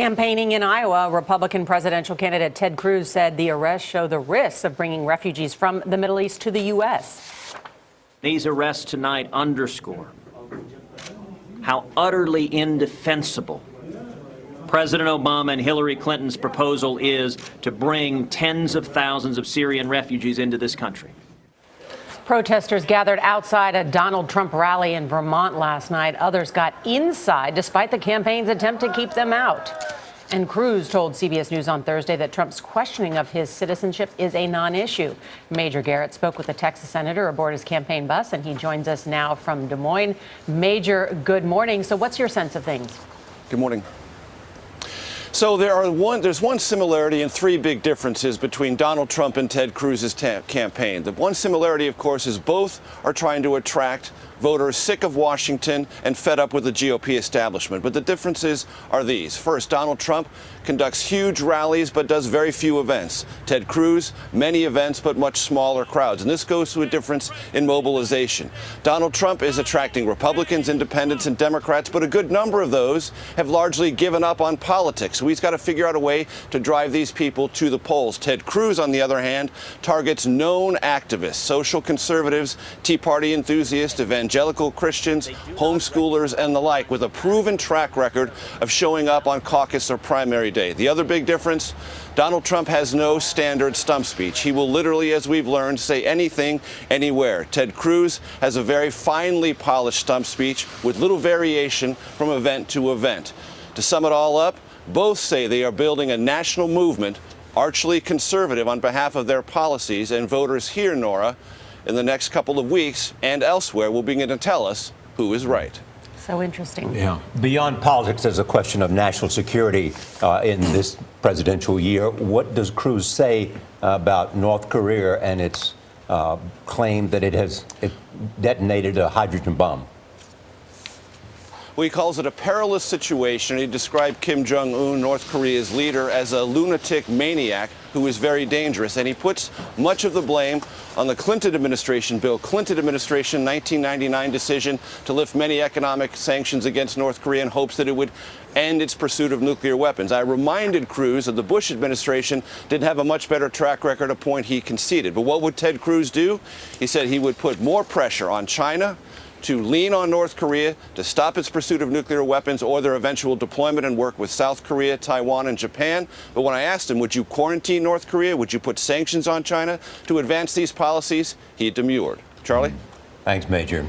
Campaigning in Iowa, Republican presidential candidate Ted Cruz said the arrests show the risks of bringing refugees from the Middle East to the U.S. These arrests tonight underscore how utterly indefensible President Obama and Hillary Clinton's proposal is to bring tens of thousands of Syrian refugees into this country. Protesters gathered outside a Donald Trump rally in Vermont last night. Others got inside despite the campaign's attempt to keep them out. And Cruz told CBS News on Thursday that Trump's questioning of his citizenship is a non-issue. Major Garrett spoke with a Texas senator aboard his campaign bus, and he joins us now from Des Moines. Major, good morning. So what's your sense of things? Good morning. So there's one similarity and three big differences between Donald Trump and Ted Cruz's campaign. The one similarity, of course, is both are trying to attract voters sick of Washington and fed up with the GOP establishment. But the differences are these. First, Donald Trump conducts huge rallies but does very few events. Ted Cruz, many events but much smaller crowds. And this goes to a difference in mobilization. Donald Trump is attracting Republicans, independents, and Democrats, but a good number of those have largely given up on politics. So he's got to figure out a way to drive these people to the polls. Ted Cruz, on the other hand, targets known activists, social conservatives, Tea Party enthusiasts, evangelical Christians, homeschoolers, and the like, with a proven track record of showing up on caucus or primary day. The other big difference, Donald Trump has no standard stump speech. He will literally, as we've learned, say anything, anywhere. Ted Cruz has a very finely polished stump speech with little variation from event to event. To sum it all up, both say they are building a national movement, archly conservative on behalf of their policies, and voters here, Nora, in the next couple of weeks and elsewhere will begin to tell us who is right. So interesting. Yeah. Beyond politics, there's a question of national security in this presidential year. What does Cruz say about North Korea and its claim that it detonated a hydrogen bomb? Well, he calls it a perilous situation. He described Kim Jong-un, North Korea's leader, as a lunatic maniac who is very dangerous. And he puts much of the blame on the Clinton administration, Bill Clinton administration 1999 decision to lift many economic sanctions against North Korea in hopes that it would end its pursuit of nuclear weapons. I reminded Cruz that the Bush administration didn't have a much better track record, a point he conceded. But what would Ted Cruz do? He said he would put more pressure on China to lean on North Korea to stop its pursuit of nuclear weapons or their eventual deployment, and work with South Korea, Taiwan, and Japan. But when I asked him, would you quarantine North Korea? Would you put sanctions on China to advance these policies? He demurred. Charlie? Thanks, Major.